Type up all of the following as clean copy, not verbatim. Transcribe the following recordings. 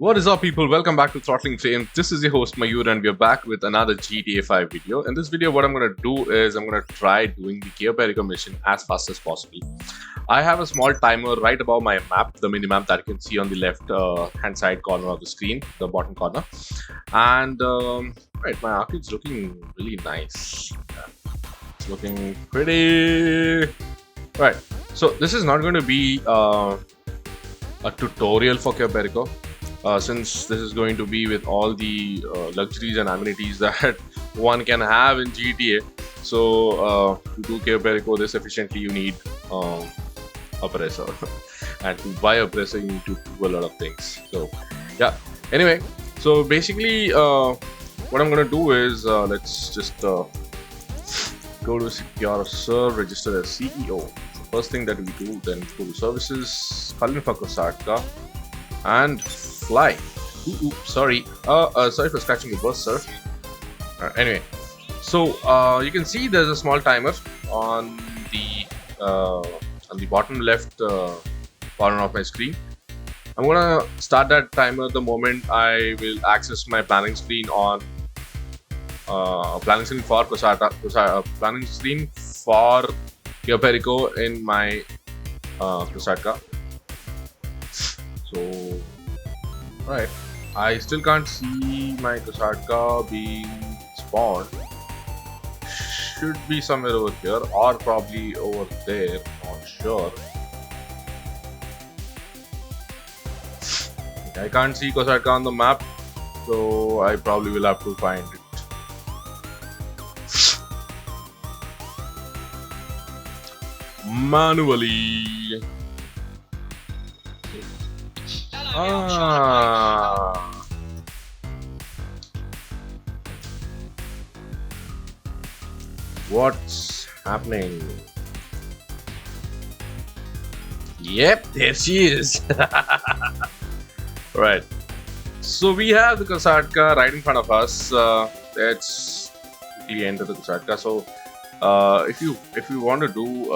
What is up, people? Welcome back to Throttling Frames. This is your host Mayur and we're back with another GTA 5 video. In this video, what I'm going to do is I'm going to try doing the Cayo Perico mission as fast as possible. I have a small timer right above my map, the minimap that you can see on the left hand side corner of the screen, the bottom corner. And right, my arcade's looking really nice. Yeah, it's looking pretty. Right, so this is not going to be a tutorial for Cayo Perico. Since this is going to be with all the luxuries and amenities that one can have in GTA. So to do Cayo Perico this efficiently, you need a presser. And to buy a presser, you need to do a lot of things. So yeah, anyway, so basically what I'm going to do is let's just go to secure serve, register as CEO. So first thing that we do, then go to services, call in for Kosatka, and fly. Sorry. Sorry for scratching your bus, sir. Anyway, so you can see there's a small timer on the bottom left corner of my screen. I'm gonna start that timer the moment I will access my planning screen on planning screen for Kosatka, planning screen for Cayo Perico in my Kosatka. So, alright, I still can't see my Kosatka being spawned. Should be somewhere over here or probably over there, not sure. I can't see Kosatka on the map, so I probably will have to find it. Manually. What's happening? Yep, there she is. Right. So we have the Kosatka right in front of us. Let's quickly enter the Kosatka. So if you want to do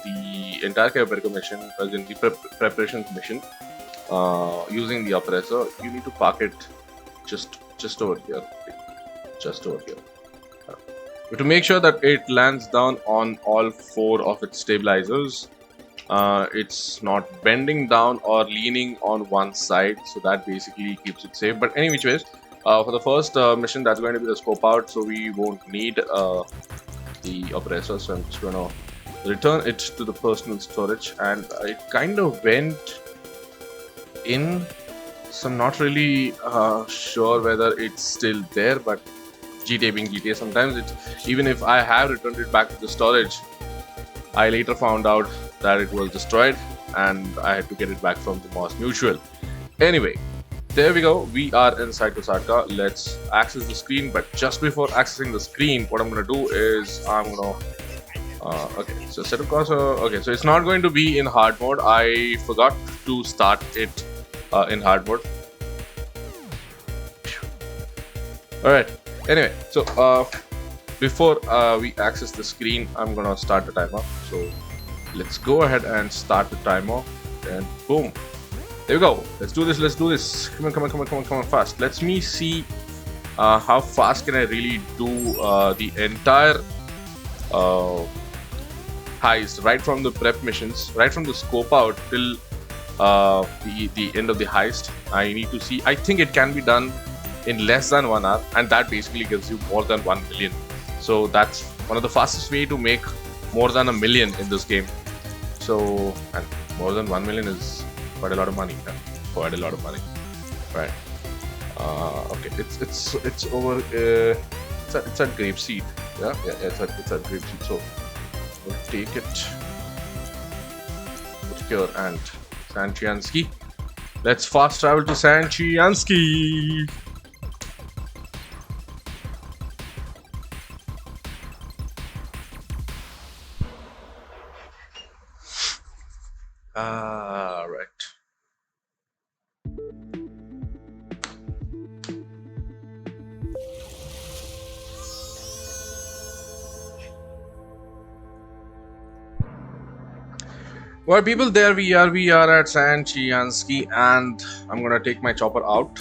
the entire Cayo Perico mission, as in the preparations mission, using the oppressor, you need to park it just over here, to make sure that it lands down on all four of its stabilizers. It's not bending down or leaning on one side, so that basically keeps it safe. But any which ways, for the first mission, that's going to be the scope out, so we won't need the oppressor. So I'm just going to return it to the personal storage, and it kind of went in, so I'm not really sure whether it's still there, but GTA being GTA, sometimes it, even if I have returned it back to the storage, I later found out that it was destroyed and I had to get it back from the Moss Mutual. Anyway, there we go, we are inside Kosatka. Let's access the screen, but just before accessing the screen, what I'm going to do is I'm going to okay, so set up cursor. Okay, so it's not going to be in hard mode. I forgot to start it in hard mode. Alright, anyway, so before we access the screen, I'm gonna start the timer. So let's go ahead and start the timer, and boom, there we go. Let's do this. Come on, fast. Let me see how fast can I really do the entire heist, right from the prep missions, right from the scope out till the end of the heist. I need to see. I think it can be done in less than 1 hour, and that basically gives you more than 1 million. So that's one of the fastest way to make more than 1 million in this game. So, and more than 1 million is quite a lot of money. Yeah? Quite a lot of money, right? Okay, it's over. It's at Grapeseed. Yeah, it's at Grapeseed. So we'll take it. Put here and Sanchiansky. Let's fast travel to Sanchiansky. Right. Well, people, there we are at San Chiansky, and I'm gonna take my chopper out.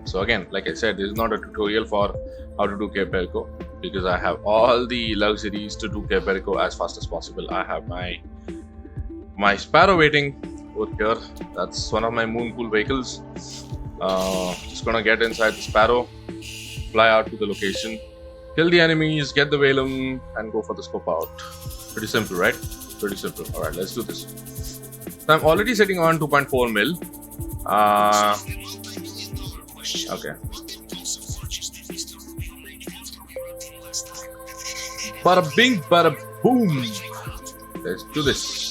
So again, like I said, this is not a tutorial for how to do Cayo Perico, because I have all the luxuries to do Cayo Perico as fast as possible. I have my Sparrow waiting over here. That's one of my moonpool vehicles. Just gonna get inside the Sparrow, fly out to the location, kill the enemies, get the Velum, and go for the scope out. Pretty simple, right? Pretty simple. Alright, let's do this. So I'm already sitting on 2.4 mil. Okay. Bada bing, bada boom. Let's do this.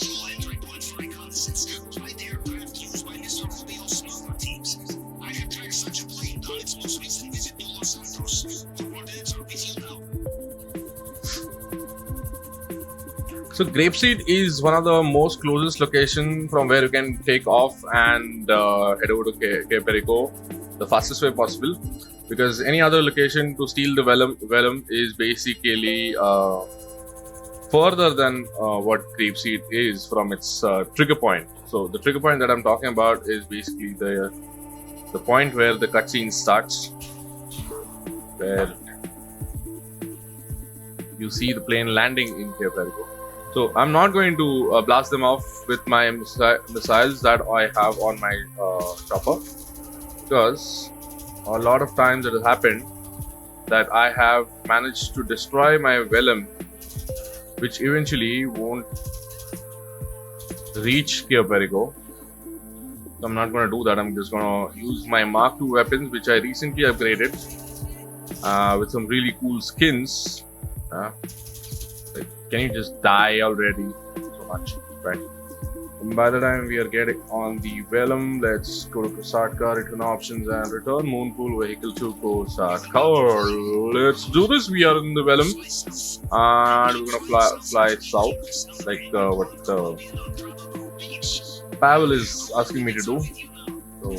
So Grapeseed is one of the most closest location from where you can take off and head over to Cayo Perico the fastest way possible, because any other location to steal the Velum is basically further than what Grapeseed is from its trigger point. So the trigger point that I'm talking about is basically the point where the cutscene starts, where you see the plane landing in Cayo Perico. So I'm not going to blast them off with my missiles that I have on my chopper, because a lot of times it has happened that I have managed to destroy my Velum, which eventually won't reach Cayo Perico. So I'm not going to do that. I'm just going to use my Mark II weapons, which I recently upgraded with some really cool skins. Can you just die already? So much, right? And by the time we are getting on the Velum, let's go to Kosatka, return options, and return Moonpool vehicle to Kosatka. Let's do this. We are in the Velum, and we're gonna fly south, like what Pavel is asking me to do.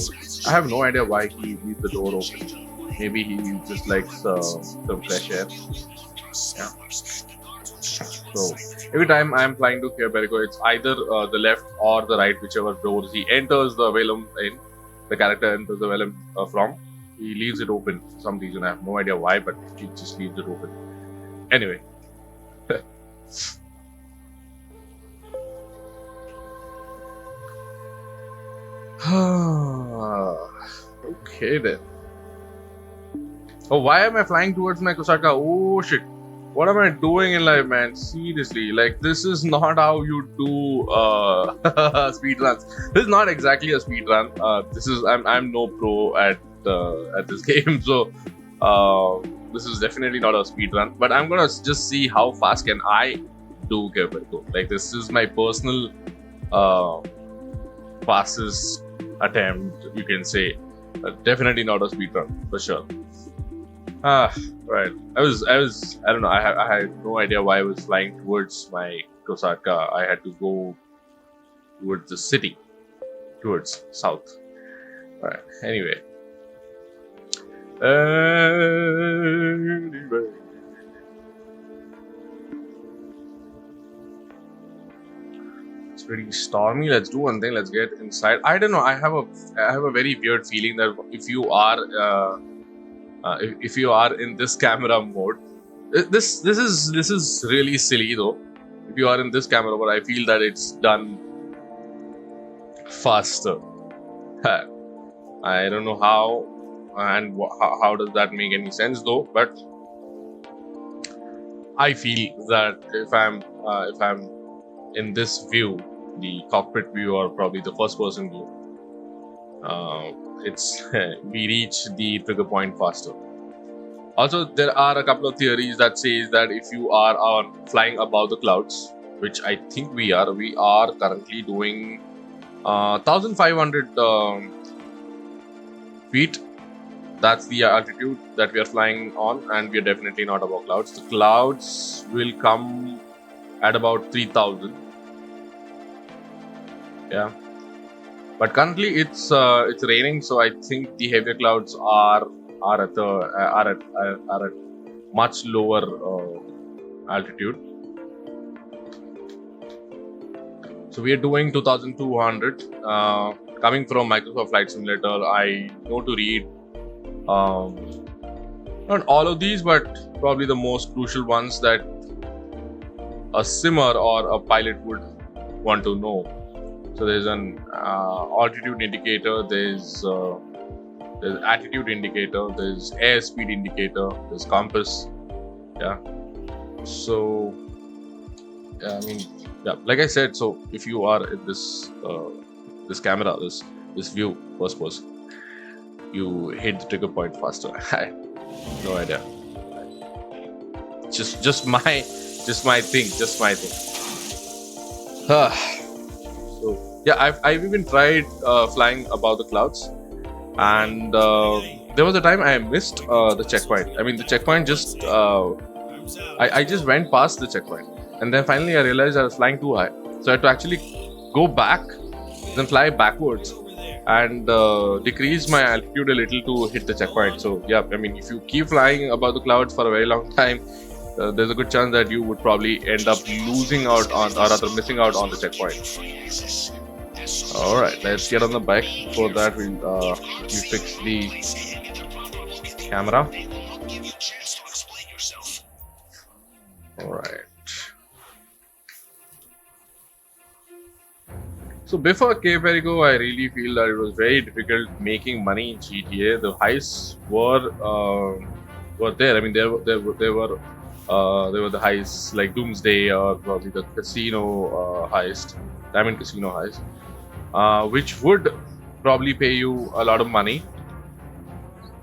So I have no idea why he leaves the door open. Maybe he just likes some fresh air. Yeah. So every time I am flying to Cayo Perico, it's either the left or the right, whichever doors he enters the Velum in. The character enters the Velum from. He leaves it open for some reason. I have no idea why, but he just leaves it open. Anyway. Okay then. Oh, why am I flying towards my Kosatka? Oh shit. What am I doing in life, man? Seriously, like, this is not how you do speed runs. This is not exactly a speed run. I'm no pro at this game, so this is definitely not a speed run. But I'm gonna just see how fast can I do Cayo Perico. Like, this is my personal fastest attempt, you can say. Definitely not a speed run for sure. Right. I don't know. I had no idea why I was flying towards my Kosatka. I had to go towards the city, towards south. Alright. Anyway. It's pretty stormy. Let's do one thing. Let's get inside. I don't know. I have a very weird feeling that if you are in this camera mode, this is really silly though. If you are in this camera mode, I feel that it's done faster. I don't know how and how does that make any sense though, but I feel that if I'm in this view, the cockpit view, or probably the first person view, we reach the trigger point faster. Also, there are a couple of theories that says that if you are flying above the clouds, which I think we are currently doing 1,500 feet. That's the altitude that we are flying on, and we are definitely not above clouds. The clouds will come at about 3,000. Yeah. But currently it's raining, so I think the heavier clouds are at much lower altitude. So we are doing 2200. Coming from Microsoft Flight Simulator, I know to read not all of these, but probably the most crucial ones that a simmer or a pilot would want to know. So there's an altitude indicator, there's attitude indicator, there's airspeed indicator, there's compass. Yeah. So I mean, yeah, like I said, so if you are in this this camera, this view, first person, you hit the trigger point faster. I have no idea. Just my thing. So yeah, I've even tried flying above the clouds, and there was a time I missed the checkpoint. I mean, the checkpoint just I just went past the checkpoint, and then finally I realized I was flying too high, so I had to actually go back, then fly backwards, and decrease my altitude a little to hit the checkpoint. So yeah, I mean, if you keep flying above the clouds for a very long time, there's a good chance that you would probably end up losing out on, or rather missing out on, the checkpoint. Alright, let's get on the bike. Before that, we'll fix the camera. Alright. So before Cayo Perico, I really feel that it was very difficult making money in GTA. The heists were there. I mean, there were the heists like Doomsday, or probably the casino heist, Diamond Casino heist, which would probably pay you a lot of money.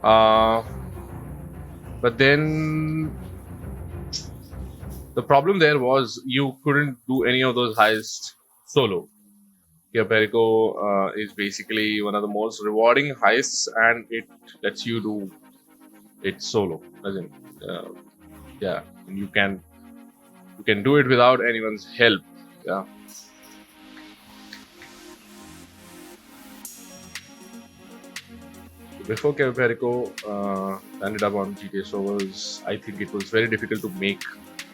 But then the problem there was you couldn't do any of those heists solo. Cayo Perico is basically one of the most rewarding heists, and it lets you do it solo. As in, yeah, you can do it without anyone's help. Yeah. Before Cayo Perico ended up on GTA servers, I think it was very difficult to make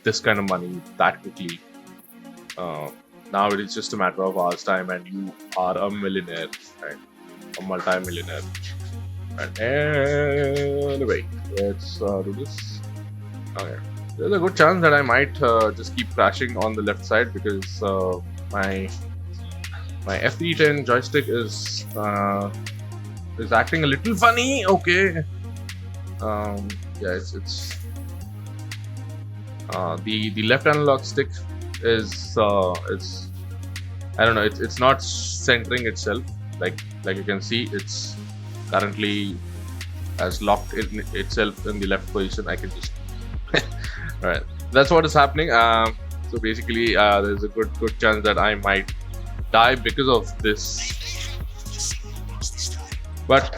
this kind of money that quickly. Now it is just a matter of hours time, and you are a millionaire, right? A multi-millionaire. And anyway, let's do this. Okay, there's a good chance that I might just keep crashing on the left side, because my F310 joystick is acting a little funny. Okay. Yeah, it's the left analog stick is I don't know, it's not centering itself. Like you can see, it's currently has locked itself in the left position. I can just alright, that's what is happening. So basically there's a good chance that I might die because of this, but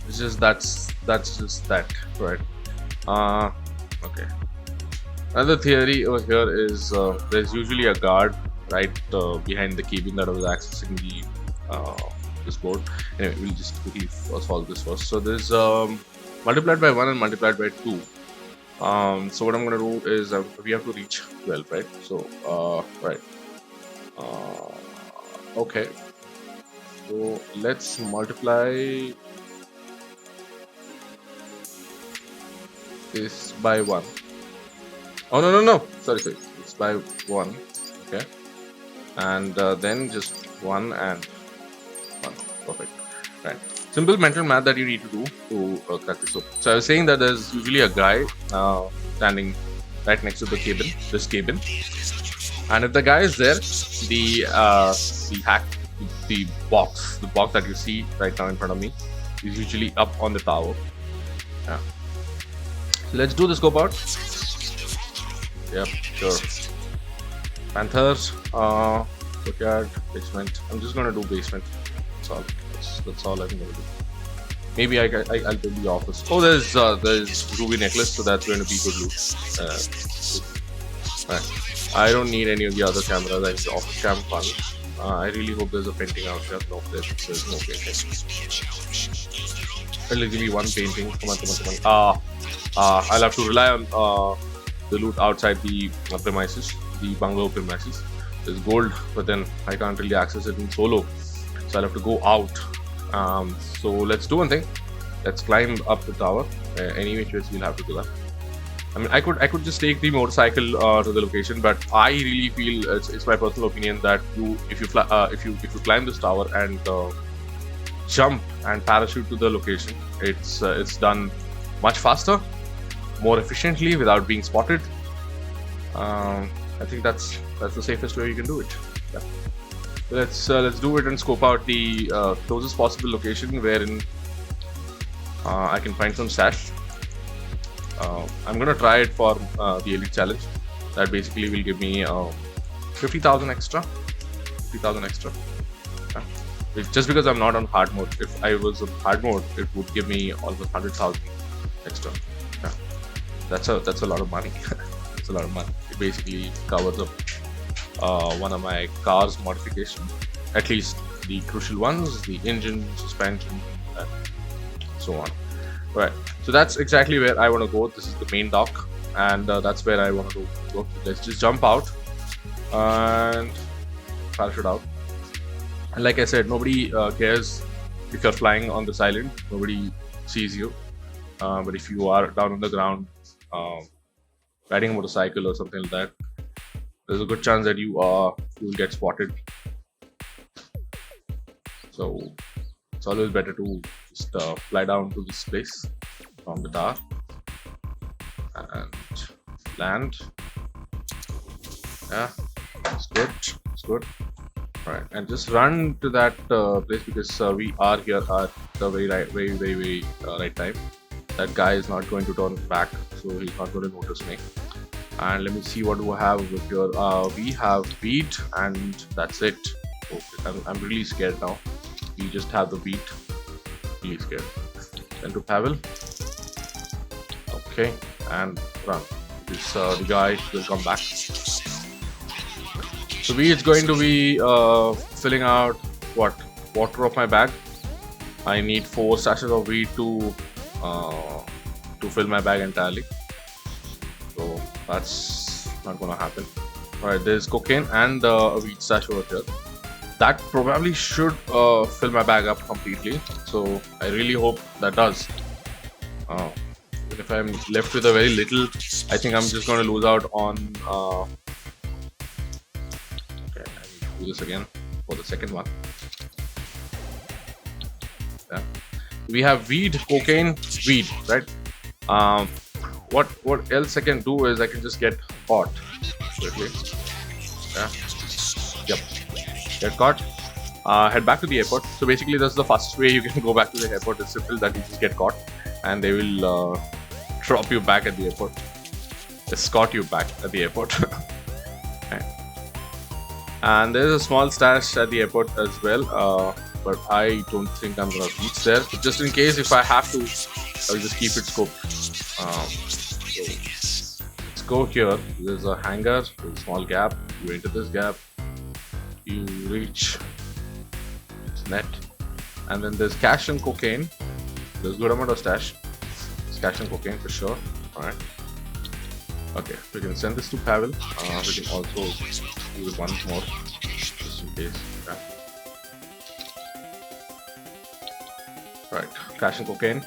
it's just that's just that, right? Okay. Another theory over here is there's usually a guard right behind the cabin that was accessing the this board. Anyway, we'll just quickly solve this first. So there's multiplied by 1 and multiplied by 2. So what I'm going to do is we have to reach 12, right? So right. Okay. So let's multiply this by 1. Oh no! Sorry. It's by 1. Okay. And then just 1 and 1. Perfect. Right. Simple mental math that you need to do to crack this open. So I was saying that there's usually a guy standing right next to the cabin, this cabin, and if the guy is there, the box that you see right now in front of me is usually up on the tower. Yeah. So let's do the scope out. Yep, sure. Panthers, courtyard, basement. I'm just gonna do basement. That's all I'm gonna do. Maybe I'll do the office. Oh, there's ruby necklace, so that's going to be good loot. Right. I don't need any of the other cameras. I need office cam fun. I really hope there's a painting out there. No, there's no painting. I'll give me one painting. Come on. I'll have to rely on the loot outside the premises. the bungalow premises. There's gold, but then I can't really access it in solo, so I'll have to go out. So let's do one thing. Let's climb up the tower. Any which ways we'll have to do that. I mean, I could just take the motorcycle to the location, but I really feel it's my personal opinion that if you climb this tower and jump and parachute to the location, it's done much faster, more efficiently without being spotted. I think that's the safest way you can do it. Yeah. Let's do it and scope out the closest possible location wherein I can find some stash. I'm gonna try it for the elite challenge. That basically will give me 50,000 extra. 50,000 extra. Yeah. Just because I'm not on hard mode. If I was on hard mode, it would give me almost 100,000 extra. Yeah. That's a lot of money. It's a lot of money. It basically covers up one of my car's modifications, at least the crucial ones, the engine, suspension, and so on. Right, so that's exactly where I want to go. This is the main dock, and that's where I want to go. Let's just jump out and parachute out. And like I said, nobody cares if you're flying on this island. Nobody sees you. But if you are down on the ground, riding a motorcycle or something like that, there's a good chance that you will get spotted. So it's always better to just fly down to this place from the tower and land. Yeah, it's good. It's good. All right, and just run to that place because we are here at the very right time. That guy is not going to turn back, so he's not going to notice me. And let me see what we have over here. We have beat, and that's it. Okay, I'm really scared now. We just have the beat. Really scared. Then to Pavel. Okay, and run. This the guy will come back. So it's going to be filling out what water of my bag. I need 4 sachets of weed to fill my bag entirely. So that's not gonna happen. Alright, there's cocaine and a weed stash over here. That probably should fill my bag up completely. So I really hope that does. Even if I'm left with a very little, I think I'm just gonna lose out on. Okay, I need to do this again for the second one. Yeah. We have weed, cocaine, weed, right? What else I can do is I can just get caught. Quickly. Yeah. Yep. Get caught. Head back to the airport. So basically, that's the fastest way you can go back to the airport. It's simple that you just get caught, and they will drop you back at the airport. Escort you back at the airport. Okay. And there's a small stash at the airport as well. But I don't think I'm gonna reach there. But just in case, if I have to, I'll just keep it scoped. So let's go here. There's a hangar, there's a small gap. You enter this gap, you reach this net, and then there's cash and cocaine. There's a good amount of stash. It's cash and cocaine for sure. Alright. Okay, we can send this to Pavel. We can also do one more, just in case. Yeah. Right, cash and cocaine.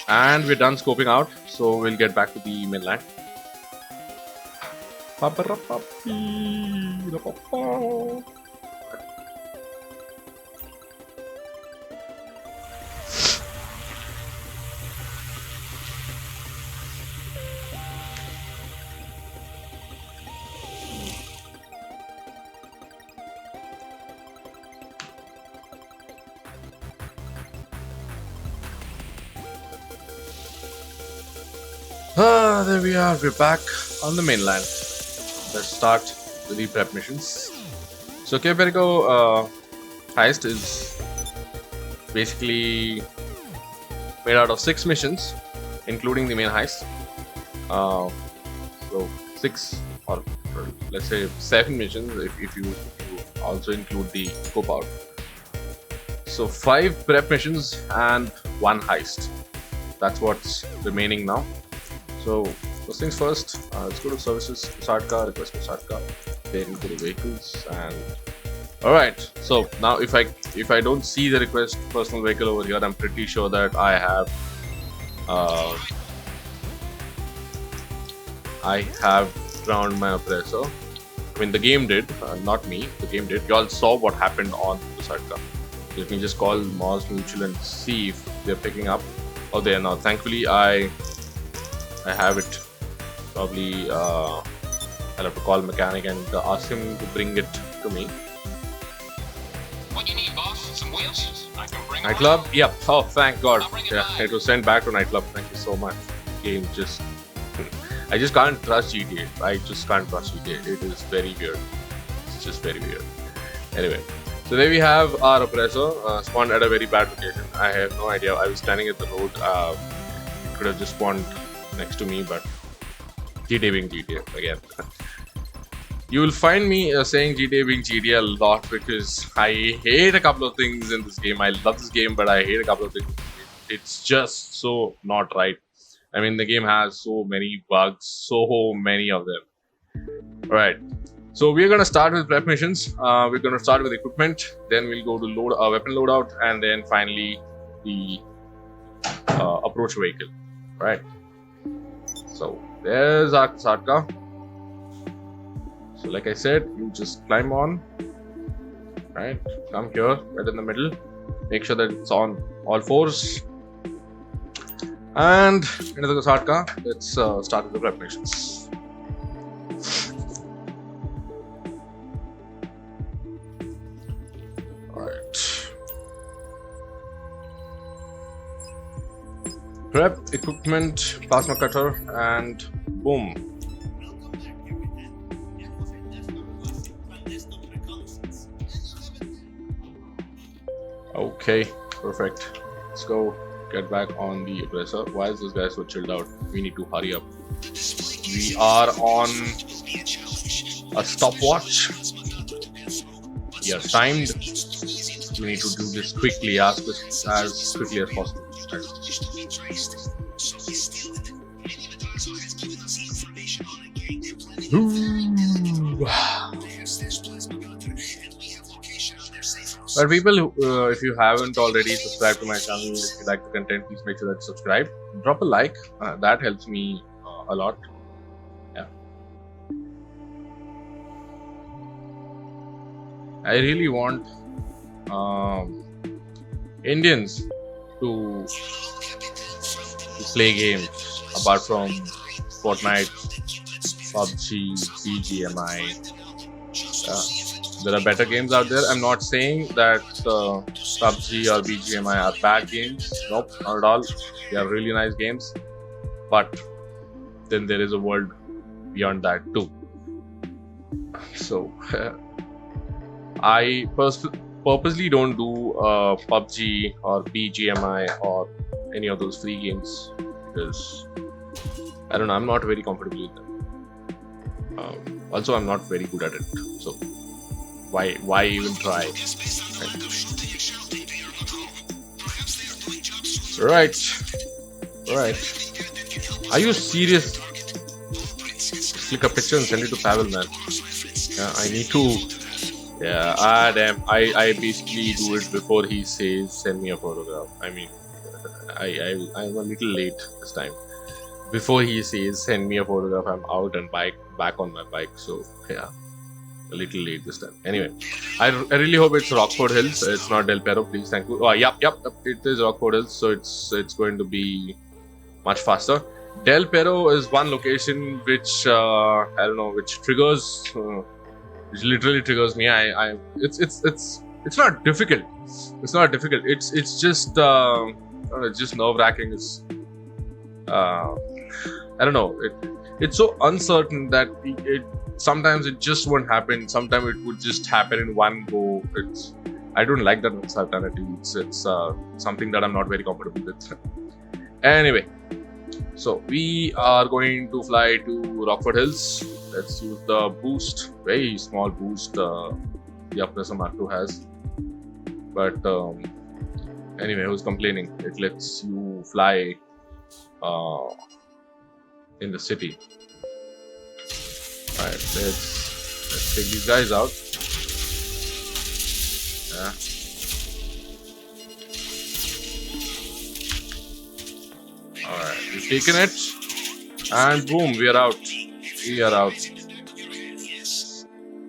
And we're done scoping out, so we'll get back to the mainland. There we are, we're back on the mainland. Let's start with the prep missions. So Cayo Perico Heist is basically made out of 6 missions, including the main heist. So 6, or let's say 7 missions if you also include the scope out. So 5 prep missions and 1 heist. That's what's remaining now. So first things first, let's go to services, Kosatka, request Kosatka. then go to vehicles and alright. So now if I don't see the request personal vehicle over here, I'm pretty sure that I have drowned my oppressor. I mean, the game did, not me. The game did. You all saw what happened on Kosatka. Let me just call Mars Mutual and see if they're picking up. Oh, they are not. Thankfully, I have it. Probably, I'll have to call mechanic and ask him to bring it to me. What you need, boss? Some wheels? I can bring Nightclub? Yep. Oh, thank God. Yeah, it was sent back to nightclub. Thank you so much. Game just. I just can't trust GTA. I just can't trust GTA. It is very weird. It's just very weird. Anyway, so there we have our oppressor spawned at a very bad location. I have no idea. I was standing at the road. It could have just spawned next to me, but GTA being GTA again. You will find me saying GTA being GTA a lot because I hate a couple of things in this game. I love this game, but I hate a couple of things. It's just so not right. I mean, the game has so many bugs, so many of them. Alright, so we're going to start with prep missions. We're going to start with equipment, then we'll go to weapon loadout, and then finally the approach vehicle. Right. So there's our Kosatka. So like I said, you just climb on. Right, come here, right in the middle. Make sure that it's on all fours. And into the Kosatka, let's start with the prep missions. Alright. Prep, equipment, plasma cutter, and boom. Okay, perfect. Let's go. Get back on the oppressor. Why is this guy so chilled out? We need to hurry up. We are on a stopwatch. We are timed. We need to do this quickly, as quickly as possible. But people, if you haven't already subscribed to my channel, if you like the content, please make sure that you subscribe. Drop a like. That helps me a lot. Yeah. I really want Indians to play games apart from Fortnite, PUBG, BGMI. There are better games out there. I'm not saying that PUBG or BGMI are bad games. Nope, not at all. They are really nice games. But then there is a world beyond that too. So I purposely don't do PUBG or BGMI or any of those free games because I don't know. I'm not very comfortable with them. Also, I'm not very good at it. So why even try? Right. Are you serious? Click a picture and send it to Pavel, man. Yeah, I need to. Yeah, damn. I basically do it before he says send me a photograph. I mean, I'm a little late this time. Before he says send me a photograph, I'm out and back on my bike. So yeah. A little late this time. Anyway, I really hope it's Rockford Hills. It's not Del Perro, please. Thank you. Yep. It is Rockford Hills, so it's going to be much faster. Del Perro is one location which I don't know, which triggers, which literally triggers me. It's not difficult. It's not difficult. It's just just nerve-wracking. It's I don't know. It's so uncertain that sometimes it just won't happen. Sometimes it would just happen in one go. I don't like that uncertainty. It's something that I'm not very comfortable with. Anyway, so we are going to fly to Rockford Hills. Let's use the boost, very small boost the Oppressor Mark II has. But anyway, who's complaining? It lets you fly in the city. Alright, let's Let's take these guys out. Yeah. Alright, we've taken it. And boom, we are out. We are out.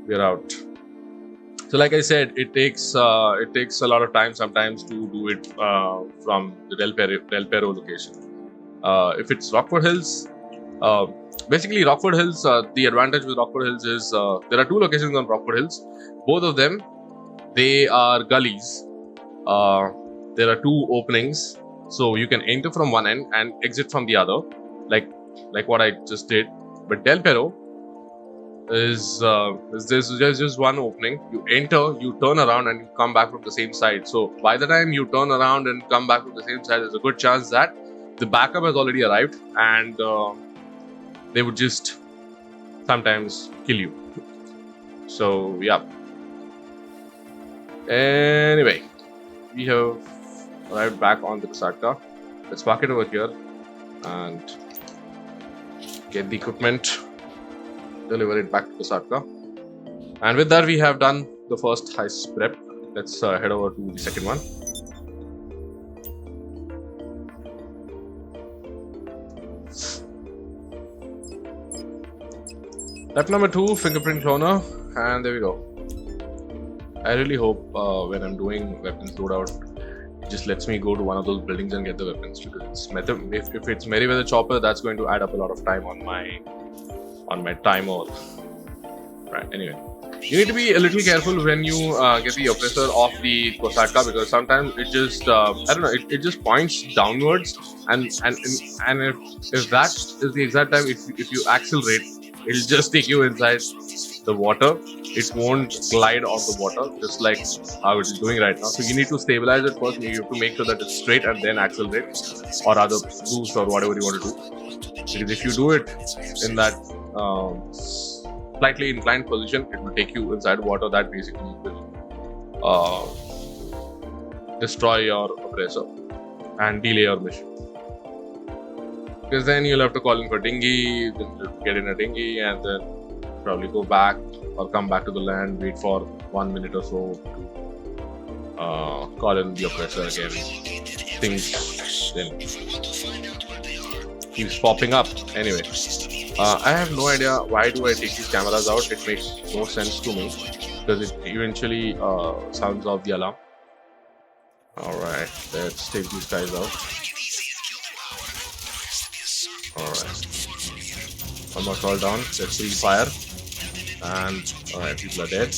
We are out. So like I said, it takes a lot of time sometimes to do it from the Del Perro location. If it's Rockford Hills, basically Rockford Hills, the advantage with Rockford Hills is there are two locations on Rockford Hills. Both of them, they are gullies. There are two openings, so you can enter from one end and exit from the other, like what I just did. But Del Perro is there's just one opening. You enter, you turn around, and you come back from the same side. So by the time you turn around and come back from the same side, there's a good chance that the backup has already arrived, and they would just sometimes kill you. So yeah. Anyway, we have arrived back on the Kosatka. Let's park it over here and get the equipment, deliver it back to Kosatka. And with that, we have done the first heist prep. Let's head over to the second one. Step number 2, fingerprint cloner, and there we go. I really hope when I'm doing weapons loadout, it just lets me go to one of those buildings and get the weapons, because if it's Meriwether chopper, that's going to add up a lot of time on my timer. Right. Anyway, you need to be a little careful when you get the oppressor off the Kosatka, because sometimes it just I don't know, it just points downwards, and if that is the exact time, if you accelerate, it'll just take you inside the water. It won't glide off the water, just like how it's doing right now. So you need to stabilize it first. You have to make sure that it's straight and then accelerate, or rather boost, or whatever you want to do. Because if you do it in that slightly inclined position, it will take you inside water. That basically will destroy your oppressor and delay your mission. Because then you'll have to call in for dinghy, then you'll get in a dinghy, and then probably go back or come back to the land, wait for 1 minute or so to call in the oppressor again. Things then keeps popping up. Anyway, I have no idea why do I take these cameras out. It makes no sense to me, because it eventually sounds off the alarm. Alright, let's take these guys out. Alright, almost all down. Let's see fire. And alright, people are dead.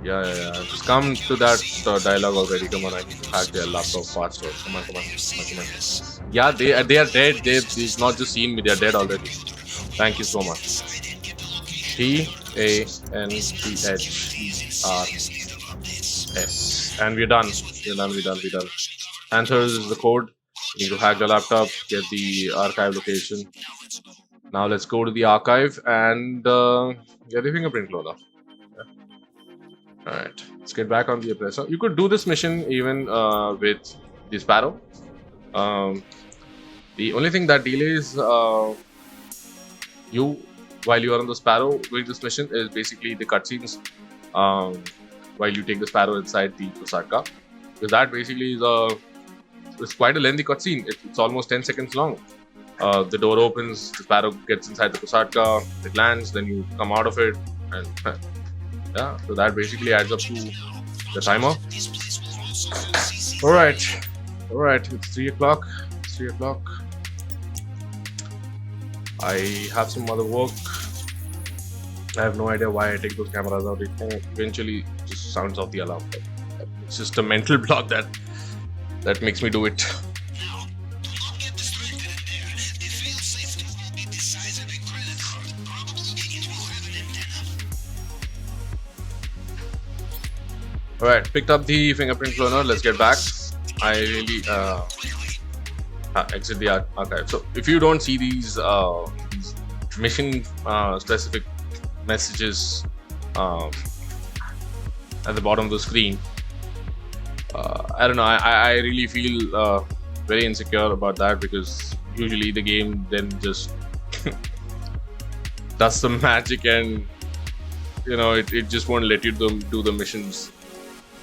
Yeah. Just come to that dialogue already. Come on, I need to hack their laptop faster. Come on. Yeah, they are dead. They've not just seen me, they are dead already. Thank you so much. TANTHERS. And we're done. We're done. Panthers is the code. You need to hack the laptop, get the archive location. Now let's go to the archive and get the fingerprint loader. Yeah. Alright, let's get back on the oppressor. You could do this mission even with the Sparrow. The only thing that delays you while you are on the Sparrow doing this mission is basically the cutscenes while you take the Sparrow inside the Kosatka. Because that basically is it's quite a lengthy cutscene. It's almost 10 seconds long. The door opens, the Sparrow gets inside the Kosatka, it lands, then you come out of it, and yeah, so that basically adds up to the timer. Alright, it's 3 o'clock. I have some other work. I have no idea why I take those cameras out. It eventually just sounds off the alarm. It's just a mental block that makes me do it. Alright, picked up the fingerprint cloner. Let's get back. I really exit the archive. So if you don't see these mission specific messages at the bottom of the screen, I don't know, I really feel very insecure about that, because usually the game then just does some magic and it just won't let you do the missions.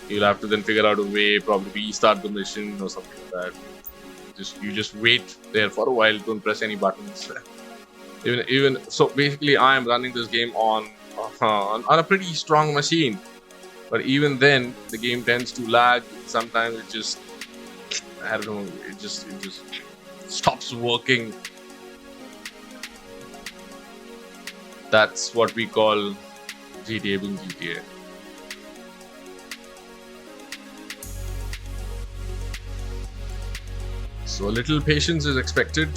You'll have to then figure out a way, probably restart the mission or something like that. You just wait there for a while, don't press any buttons. even so, basically I am running this game on a pretty strong machine, but even then the game tends to lag. Sometimes it just, I don't know, it just stops working. That's what we call GTA being GTA. So a little patience is expected,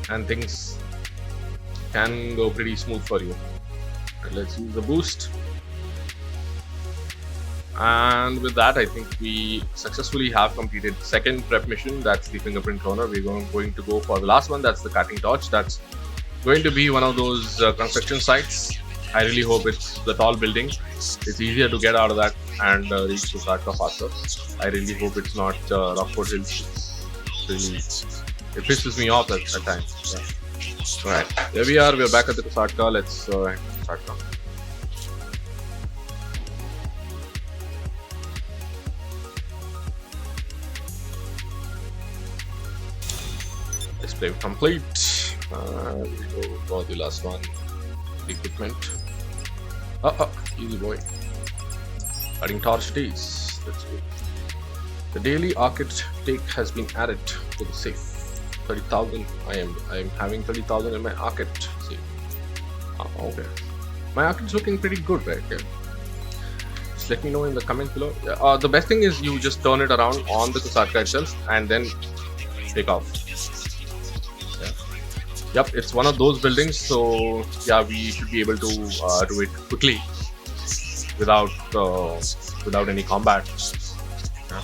and things can go pretty smooth for you. And let's use the boost. And with that, I think we successfully have completed the second prep mission. That's the fingerprint corner. We're going to go for the last one. That's the cutting torch. That's going to be one of those construction sites. I really hope it's the tall building. It's easier to get out of that and reach Kosatka faster. I really hope it's not Rockford Hills. It pisses me off at times. Yeah. Alright, there we are. We're back at the Kosatka. Let's start now. Display complete. We go for the last one. The equipment. Easy boy. Cutting torch days. That's good. The daily arcade take has been added to the safe. 30,000. I am having 30,000 in my arcade safe. Okay. My arcade's looking pretty good right here. Just let me know in the comments below. The best thing is you just turn it around on the Kosatka itself and then take off. Yep, it's one of those buildings, so yeah, we should be able to do it quickly without any combat. Yeah.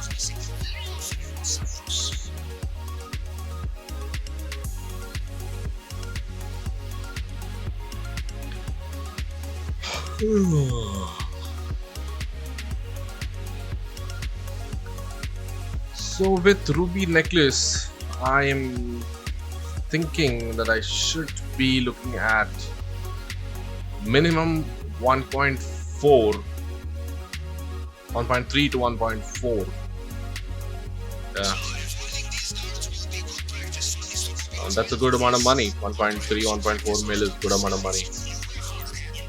So with Ruby necklace, I am thinking that I should be looking at minimum 1.3 to 1.4. That's a good amount of money. 1.3, 1.4 mil is a good amount of money.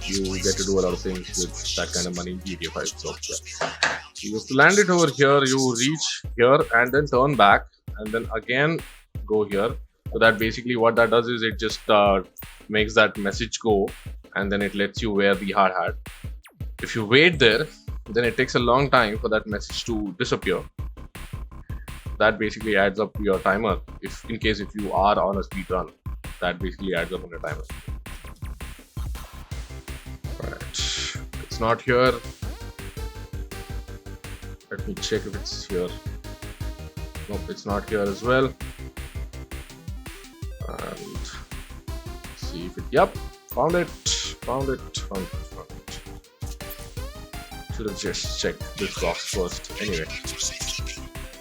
You get to do a lot of things with that kind of money in GTA 5. So yeah. You have to land it over here, you reach here and then turn back and then again go here. So that basically what that does is it just makes that message go and then it lets you wear the hard hat. If you wait there, then it takes a long time for that message to disappear. That basically adds up your timer. In case you are on a speed run, that basically adds up on your timer. Right, it's not here. Let me check if it's here. Nope, it's not here as well. And see if it. Yep, found it. Should have just checked this box first. Anyway,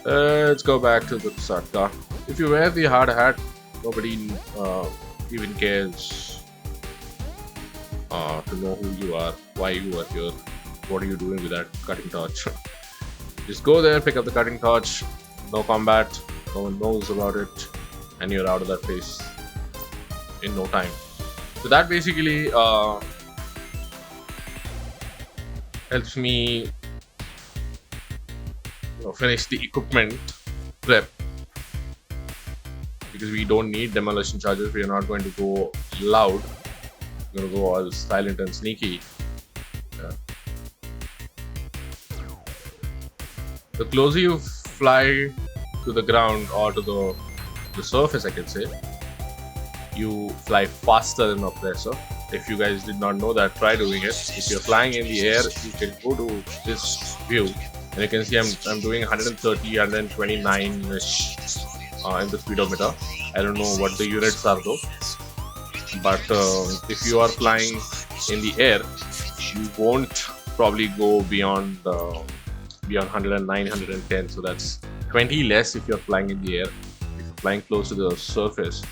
let's go back to the Kosatka. If you wear the hard hat, nobody even cares to know who you are, why you are here, what are you doing with that cutting torch. Just go there, pick up the cutting torch. No combat, no one knows about it, and you're out of that place in no time. So that basically helps me finish the equipment prep, because we don't need demolition charges. We are not going to go loud. We're going to go all silent and sneaky. Yeah. The closer you fly to the ground or to the surface, I can say, you fly faster than Suppressor. If you guys did not know that, try doing it. If you're flying in the air, you can go to this view and you can see I'm doing 130, 129-ish in the speedometer. I don't know what the units are though, but if you are flying in the air, you won't probably go beyond 109, 110. So that's 20 less if you're flying in the air. If you're flying close to the surface,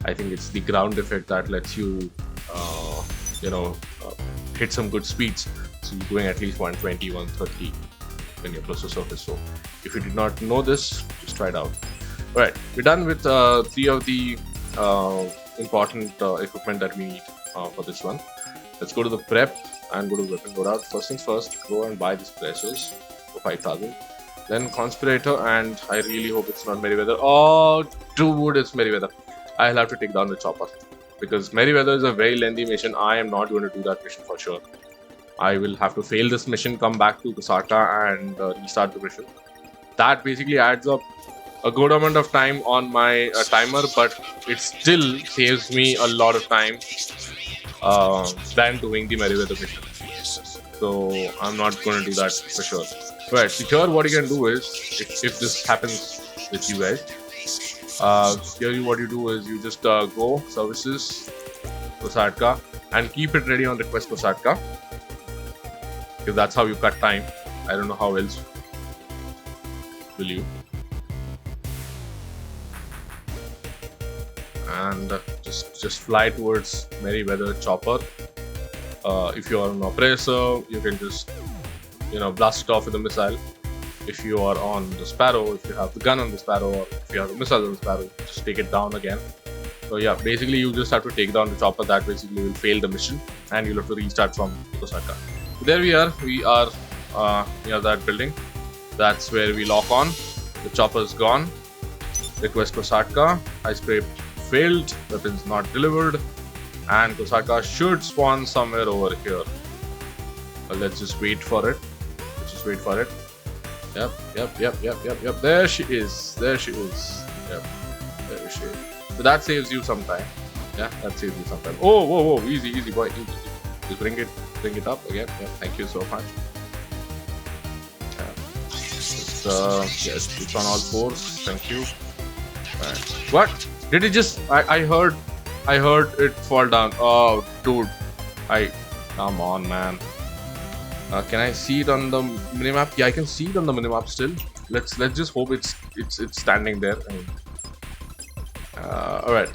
I think it's the ground effect that lets you, hit some good speeds. So you're going at least 120, 130 when you're close to surface. So if you did not know this, just try it out. Alright, we're done with 3 of the important equipment that we need for this one. Let's go to the prep and go to weapon loadout. First things first, go and buy the suppressors for 5,000. Then Conspirator, and I really hope it's not Merryweather. Oh, dude, it's Merryweather. I'll have to take down the chopper because Merryweather is a very lengthy mission. I am not going to do that mission for sure. I will have to fail this mission, come back to Kosatka and restart the mission. That basically adds up a good amount of time on my timer, but it still saves me a lot of time than doing the Merryweather mission. So I'm not going to do that for sure. Right, so here what you can do is, if this happens with you guys, here what you do is you just go services Kosatka and keep it ready on request Kosatka, because that's how you cut time. I don't know how else will you. And just fly towards Merryweather chopper. If you are an oppressor, you can just blast it off with a missile. If you are on the Sparrow, if you have the gun on the Sparrow, or if you have a missile on the Sparrow, just take it down again. So yeah, basically you just have to take down the chopper. That basically will fail the mission, and you'll have to restart from Kosatka. So there we are. We are near that building. That's where we lock on. The chopper is gone. Request Kosatka. High spray failed. Weapons not delivered. And Kosatka should spawn somewhere over here. Well, let's just wait for it. Yep. There she is. Yep, there she is. So that saves you some time. Yeah, that saves you some time. Oh, whoa, easy, boy, easy. Just bring it up again. Yeah, thank you so much. Yeah. Yes, it's on all fours. Thank you. Right. What? Did it just? I heard it fall down. Oh, dude. Come on, man. Can I see it on the minimap? Yeah, I can see it on the minimap still. Let's just hope it's standing there. All right.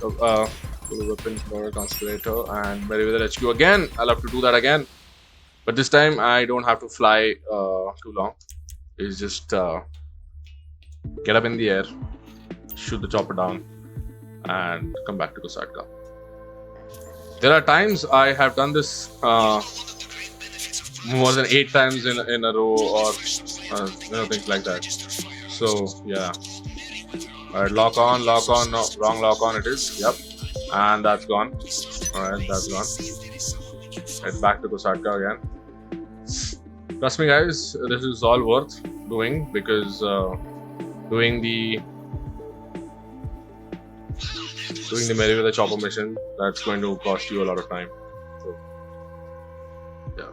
Weapon for Conspirator and Merryweather HQ again. I'll have to do that again, but this time I don't have to fly too long. It's just get up in the air, shoot the chopper down, and come back to Kosatka. There are times I have done this more than 8 times in a row, or things like that. So yeah. Alright, lock on. No, wrong lock on it is. Yep. And that's gone. Alright, that's gone. Head back to Kosatka again. Trust me guys, this is all worth doing, because doing the Merryweather chopper mission, that's going to cost you a lot of time. So yeah,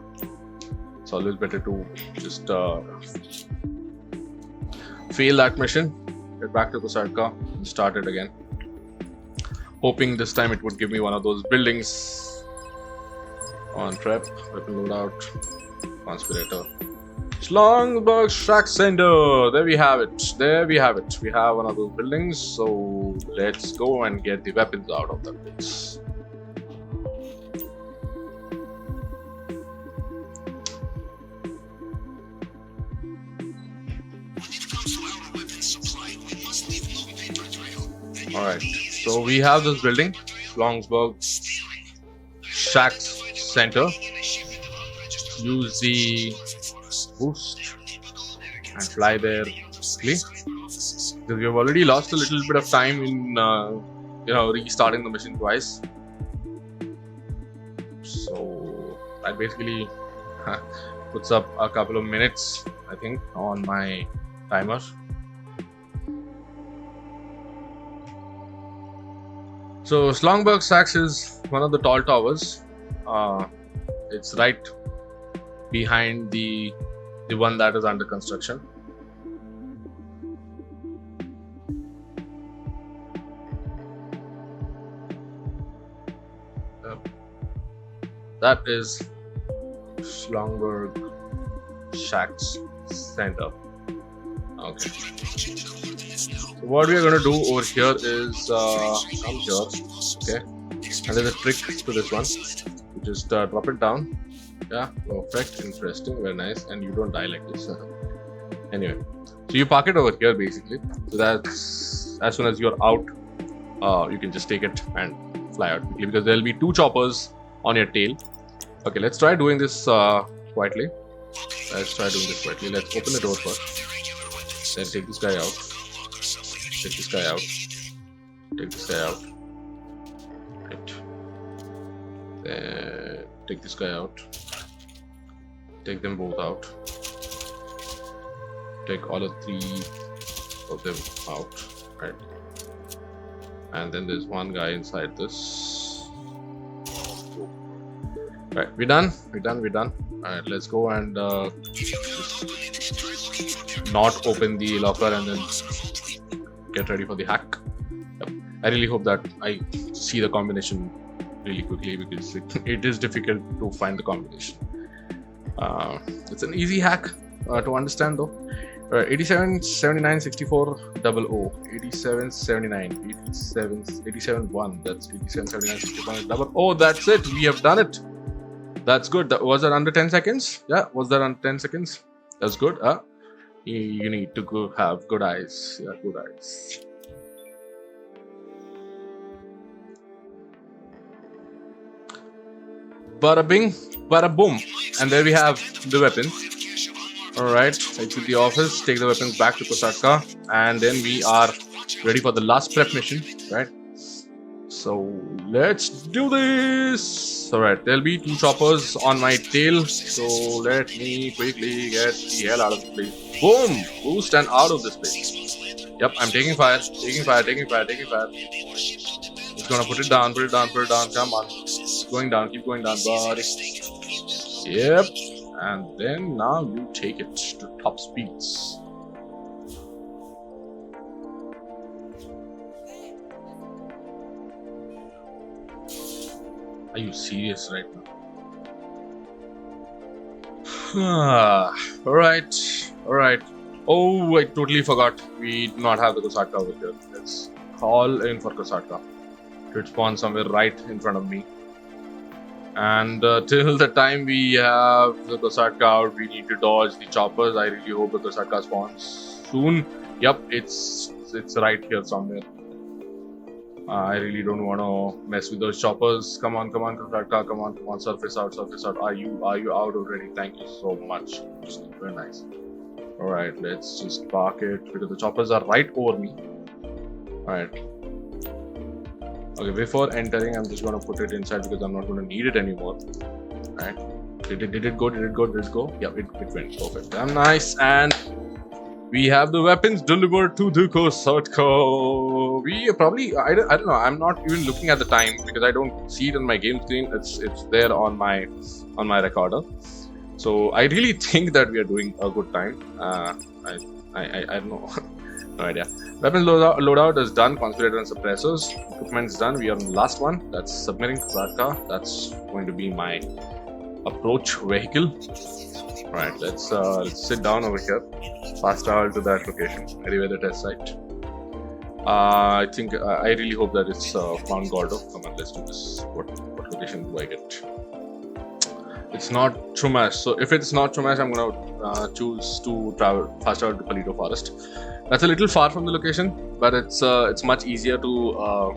it's always better to just fail that mission, get back to Kosatka and start it again, hoping this time it would give me one of those buildings. On prep, weapon loadout, Conspirator, Slongberg Shack Center. There we have it. We have one of those buildings. So let's go and get the weapons out of that place. Alright, so we have this building, Longsburg Shack Center. Use the boost and fly there quickly, because we have already lost a little bit of time in restarting the mission twice. So that basically puts up a couple of minutes, I think, on my timer. So Slongberg Sachs is one of the tall towers. It's right behind the one that is under construction. That is Slongberg Shack's center. Okay. So what we are going to do over here is come here. Okay. And there's a trick to this one. You just drop it down. Yeah, perfect, interesting, very nice, and you don't die like this. Anyway, so you park it over here basically. So that's as soon as you're out, you can just take it and fly out quickly because there'll be 2 choppers on your tail. Okay, let's try doing this quietly. Let's open the door first. Then take this guy out. Take this guy out. Take this guy out. Right. Then take this guy out. Take them both out. Take all of 3 of them out. Right. And then there's one guy inside this. Right, we're done. Alright, let's go and just not open the locker and then get ready for the hack. Yep. I really hope that I see the combination really quickly because it is difficult to find the combination. It's an easy hack to understand though. 87 79 64 00 87 79 87 1. That's 87 79 64 00. Oh, that's it. We have done it. That's good. Was that under 10 seconds? Yeah, was that under 10 seconds? That's good. You need to go have good eyes. Yeah, good eyes. Bada bing, bada boom. And there we have the weapons. Alright, exit the office, take the weapons back to Kosatka, and then we are ready for the last prep mission, right? So let's do this. Alright, there'll be 2 choppers on my tail, so let me quickly get the hell out of the place. Boom! Boost and out of this place. Yep, I'm taking fire. Just gonna put it down. Come on. Keep going down, buddy. Yep. And then now you take it to top speeds. Are you serious right now? Alright. Oh, I totally forgot. We do not have the Kosatka over here. Let's call in for Kosatka. It spawns somewhere right in front of me. And till the time we have the Kosatka out, we need to dodge the choppers. I really hope the Kosatka spawns soon. Yep, it's right here somewhere. I really don't want to mess with those choppers. Come on, Kosatka, come on, surface out. Are you out already? Thank you so much. Very nice. Alright, let's just park it because the choppers are right over me. Alright. Okay, before entering, I'm just going to put it inside because I'm not going to need it anymore. Alright. Did it go? Yeah, it went. Perfect. Damn nice. And we have the weapons delivered to the Kosatka. We probably, I don't know. I'm not even looking at the time because I don't see it on my game screen. It's there on my recorder. So I really think that we are doing a good time. I don't know. No idea. Weapons loadout is done. Conspirator and suppressors. Equipment is done. We are on the last one. That's Submarine Kosatka. That's going to be my approach vehicle. Right. Let's sit down over here. Fast travel to that location. Anyway, the test site. I think I really hope that it's Mount Gordo. Come on, let's do this. What location do I get? It's not Chumash. So if it's not Chumash, I'm gonna choose to fast travel to Palito Forest. That's a little far from the location, but it's much easier to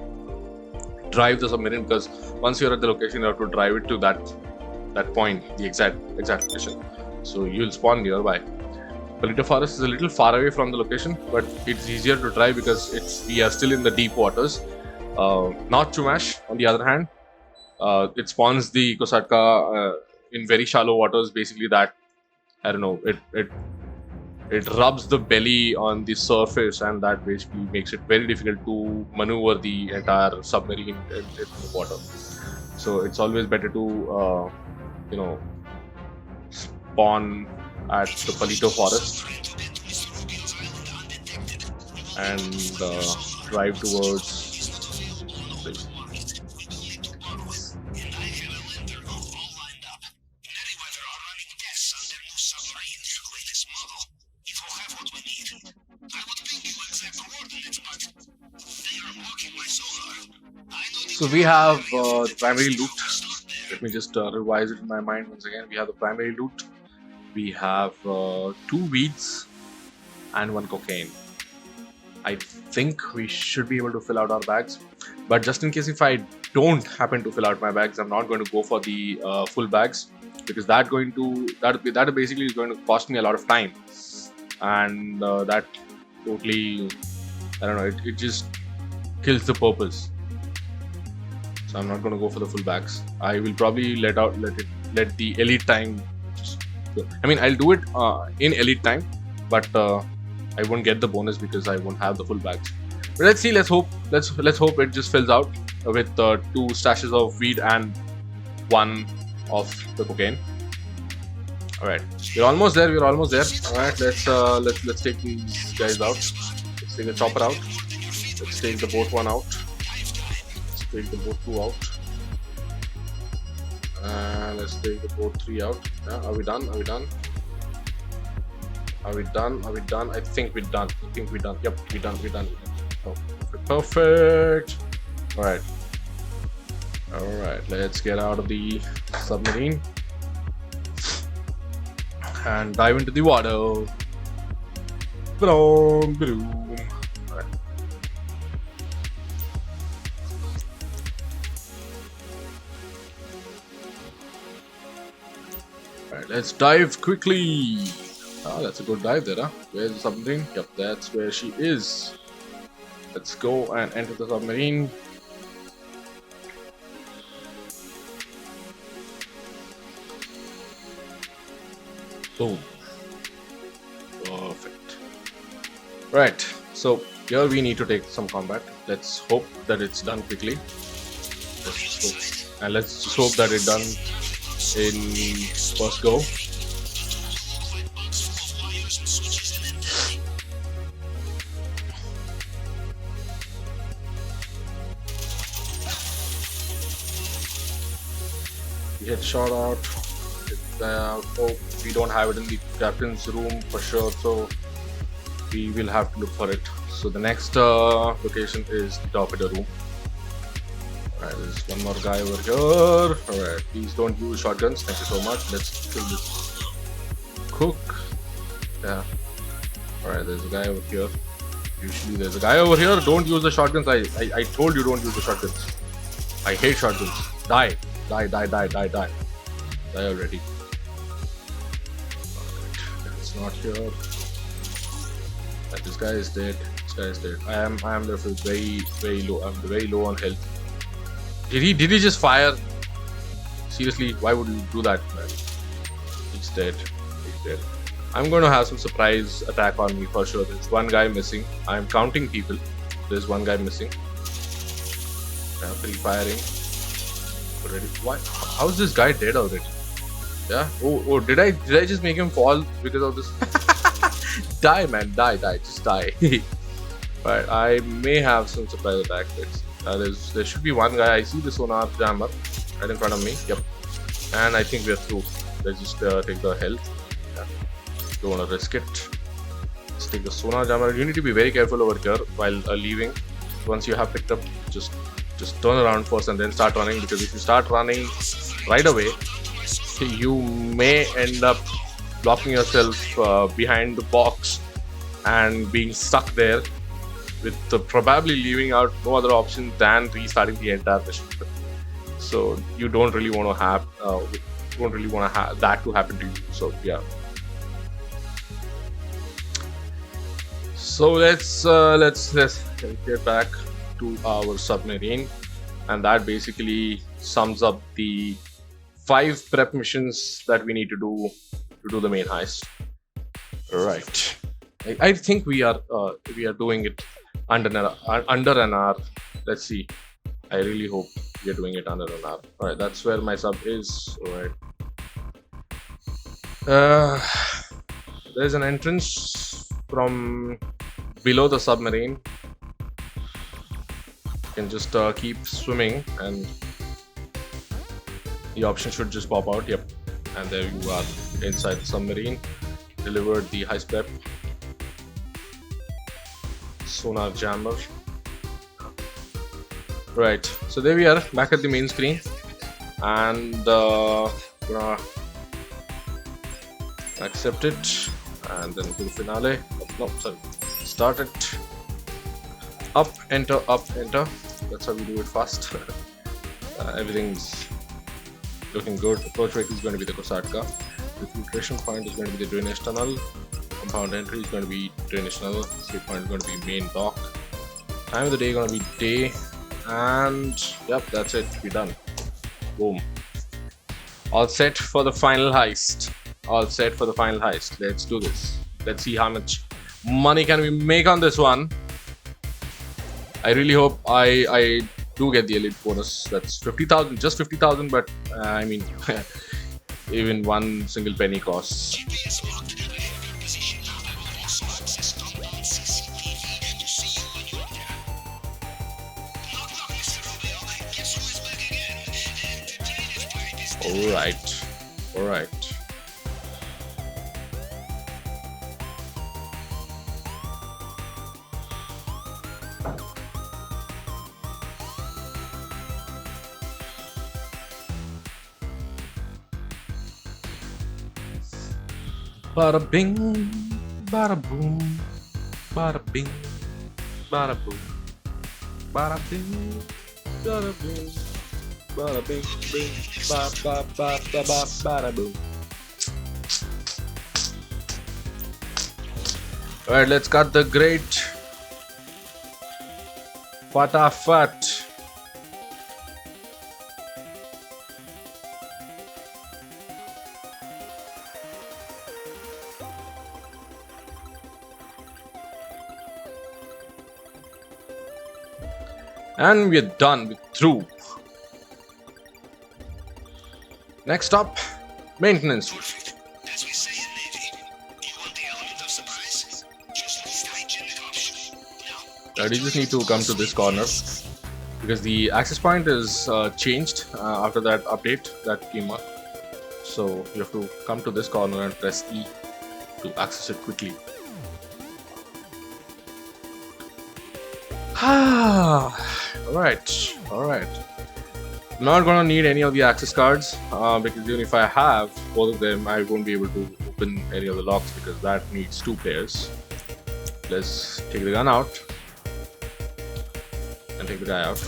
drive the submarine because once you're at the location, you have to drive it to that point, the exact location. So you'll spawn nearby. Palito Forest is a little far away from the location, but it's easier to drive because we are still in the deep waters. Not Chumash, on the other hand, it spawns the Kosatka in very shallow waters. Basically, that I don't know. It rubs the belly on the surface, and that basically makes it very difficult to maneuver the entire submarine in the water. So it's always better to spawn at the Palito Forest and drive towards. You will have what we need. I would think you exact coordinates, but they are blocking my sonar. I know So we have the primary loot. Let me just revise it in my mind once again. We have the primary loot. We have 2 weeds and 1 cocaine. I think we should be able to fill out our bags, but just in case if I don't happen to fill out my bags, I'm not going to go for the full bags, because that basically is going to cost me a lot of time, and that totally, I don't know, it just kills the purpose. So I'm not going to go for the full bags. I will probably let the elite time just go. I mean, I'll do it in elite time, but I won't get the bonus because I won't have the full bags. But let's see. Let's hope it just fills out with 2 stashes of weed and 1 of the cocaine. All right, we're almost there. All right, let's take these guys out. Let's take the chopper out. Let's take the boat 1 out. Let's take the boat 2 out. And let's take the boat 3 out. Yeah, are we done? Are we done? I think we're done. Yep, we're done. Oh, perfect. All right. Let's get out of the submarine and dive into the water. Boom. All right. All right, let's dive quickly. Oh, that's a good dive there, huh? Where's the submarine? Yep, that's where she is. Let's go and enter the submarine. Boom. Perfect. Right, so here we need to take some combat. Let's hope that it's done quickly. Let's just hope that it's done in first go. Get shot out. Oh, we don't have it in the captain's room for sure, so we will have to look for it. So the next location is the torpedo room. Alright, there's one more guy over here. Alright, please don't use shotguns. Thank you so much. Let's kill this cook. Yeah. Alright, there's a guy over here. Usually there's a guy over here. Don't use the shotguns. I told you don't use the shotguns. I hate shotguns. Die. Die already. Alright, it's not here. This guy is dead. I am left with very low. I'm very low on health. Did he just fire? Seriously, why would you do that, man? He's dead. I'm going to have some surprise attack on me for sure. There's one guy missing. I'm counting people. There's one guy missing. Pre-firing. Already. Why? How is this guy dead already? Yeah. Oh! Did I just make him fall because of this? Die, man! Die! Just die. But I may have some surprise attack. There should be one guy. I see the sonar jammer right in front of me. Yep. And I think we're through. Let's just take the health. Yeah. Don't want to risk it. Let's take the sonar jammer. You need to be very careful over here while leaving. Once you have picked up, just turn around first and then start running, because if you start running right away, you may end up blocking yourself behind the box and being stuck there, with probably leaving out no other option than restarting the entire mission. So you don't really want to have that to happen to you. So yeah. So let's get back to our submarine, and that basically sums up the 5 prep missions that we need to do the main heist. Right. I think we are doing it under an hour. Let's see. I really hope we are doing it under an hour. All right, that's where my sub is. All right. There's an entrance from below the submarine. You can just keep swimming and the option should just pop out. Yep, and there you are inside the submarine. Delivered the heist prep. sonar jammer. Right, so there we are, back at the main screen, and gonna accept it, and then do finale. No, sorry, start it. Up, enter, that's how we do it fast. Everything's looking good. Approach vehicle is going to be the Kosatka. The filtration point is going to be the drainage tunnel. Compound entry is going to be drainage tunnel. Escape point is going to be main dock. Time of the day going to be day. And yep, that's it. We're done. Boom. All set for the final heist. Let's do this. Let's see how much money can we make on this one. I really hope I do get the elite bonus. That's 50,000, just 50,000, but I mean, even one single penny costs. GPS locked in your position. I will also access compound CCTV to see you when you're there. Knock knock, Mr. Rubio. Guess who is back again? And the drainage pipe is dead. Alright. Bada bing, bada boom, bada bing, bada boom, bada bing, bada boom, bada bing, bing, bada boom. Alright, let's cut the grate. Fatafat. And we're done, we're through. Next up, maintenance. Perfect. As we say in Navy, you want the element of surprise? Just least hygienic option. Now, You just need to come to this corner because the access point is changed after that update that came up. So you have to come to this corner and press E to access it quickly. Alright. I'm not gonna need any of the access cards because even if I have both of them, I won't be able to open any of the locks because that needs 2 players. Let's take the gun out and take the guy out.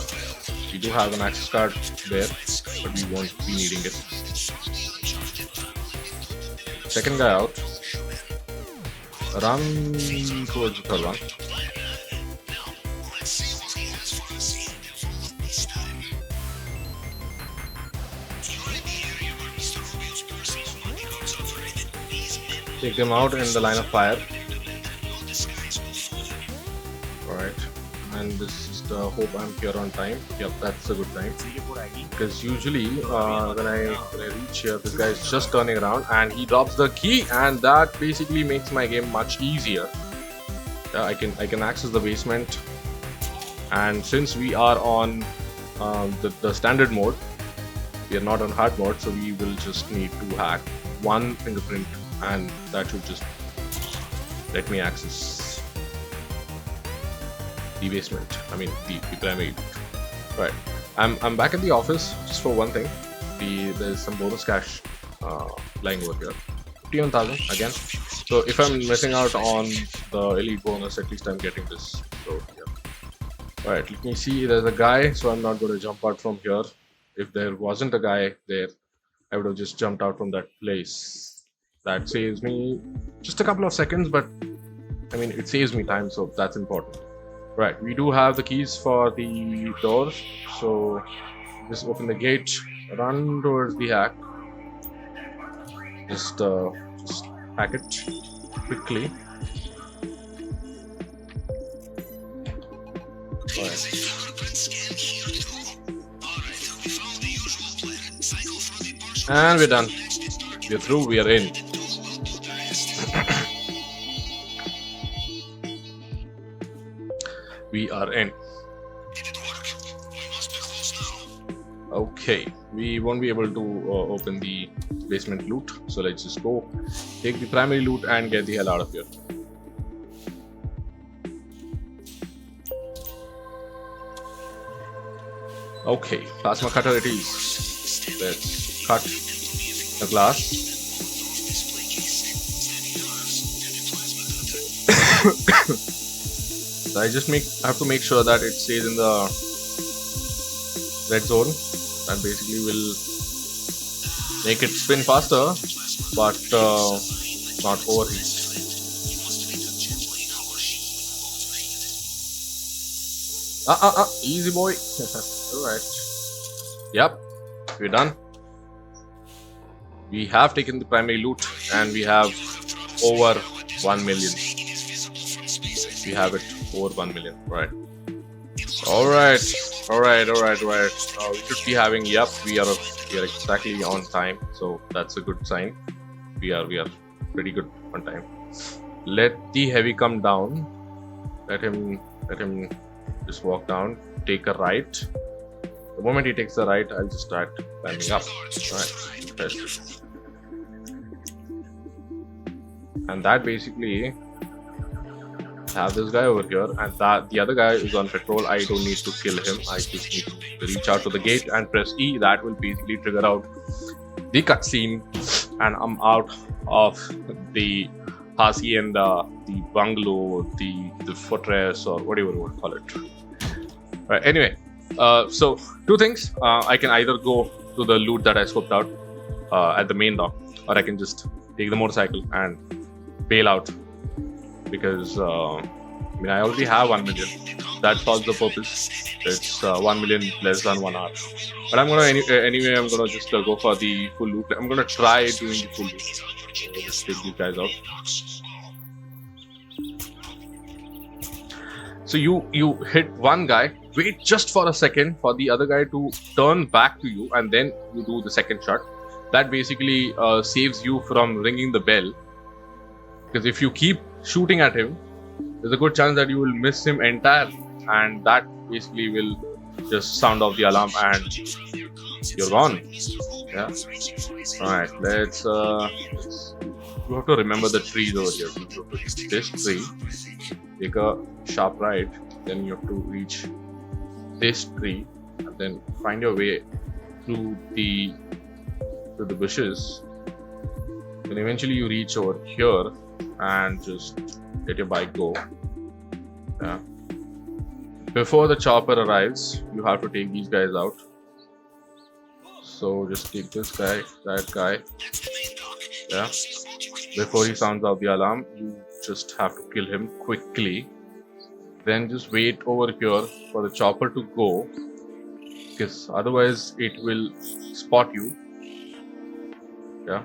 We do have an access card there, but we won't be needing it. Second guy out. Run towards the third one. Take them out in the line of fire. Alright, and this is the hope I'm here on time. Yep, that's a good time. Because usually when I reach here, this guy is just turning around and he drops the key, and that basically makes my game much easier. I can access the basement, and since we are on the standard mode, we are not on hard mode, so we will just need to hack 1 fingerprint, and that should just let me access the basement. I mean the primary. Right, I'm back at the office just for one thing. There's some bonus cash lying over here. 51,000 again. So if I'm missing out on the elite bonus, at least I'm getting this. So yeah. Alright, let me see. There's a guy, so I'm not going to jump out from here. If there wasn't a guy there, I would have just jumped out from that place. That saves me just a couple of seconds, but I mean, it saves me time, so that's important. Right, we do have the keys for the doors, so just open the gate, run towards the hack. Just hack it quickly. Alright. And we're done. We're through, we are in. We are in. Okay, we won't be able to open the basement loot, so let's just go take the primary loot and get the hell out of here. Okay, plasma cutter it is. Let's cut the glass. So I have to make sure that it stays in the red zone. That basically will make it spin faster, but not overheat. Easy boy. Alright. Yep, we're done. We have taken the primary loot and we have over 1 million. We have it over 1 million, right? Alright. We should be having, yep, we are exactly on time, so that's a good sign. We are pretty good on time. Let the heavy come down. Let him just walk down, take a right. The moment he takes the right, I'll just start climbing up. Alright. And that basically have this guy over here, and that the other guy is on patrol. I don't need to kill him. I just need to reach out to the gate and press E. That will basically trigger out the cutscene, and I'm out of the Hasi and the bungalow, the fortress, or whatever you want to call it. Right. Anyway, so two things. I can either go to the loot that I scoped out at the main dock, or I can just take the motorcycle and bail out, because I already have 1 million. That solves the purpose. It's 1 million less than 1 hour. But I'm gonna anyway. I'm gonna just go for the full loot. I'm gonna try doing the full loot. Let's take these guys out. So you hit one guy. Wait just for a second for the other guy to turn back to you, and then you do the second shot. That basically saves you from ringing the bell. Because if you keep shooting at him, there's a good chance that you will miss him entirely, and that basically will just sound off the alarm and you're gone. Yeah. Alright, let's you have to remember the trees over here. So you have to reach this tree, take a sharp right, then you have to reach this tree, and then find your way through the bushes. Then eventually you reach over here and just let your bike go. Yeah. Before the chopper arrives, you have to take these guys out. So just take this guy, that guy. Yeah. Before he sounds out the alarm, you just have to kill him quickly. Then just wait over here for the chopper to go, because otherwise it will spot you. Yeah.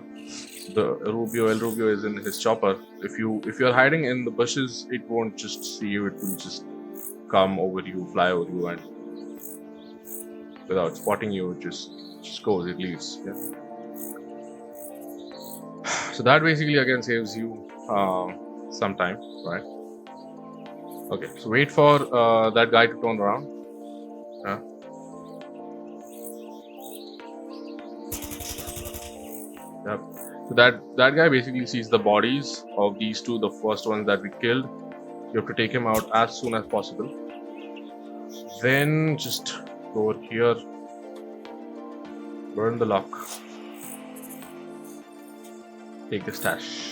The El Rubio is in his chopper. If you're hiding in the bushes, it won't just see you. It will just come over you, fly over you, and without spotting you, it just goes. It leaves. Yeah. So that basically again saves you some time, right? Okay. So wait for that guy to turn around. Yeah. Yep. So that guy basically sees the bodies of these two, the first ones that we killed. You have to take him out as soon as possible. Then just go over here, burn the lock, take the stash.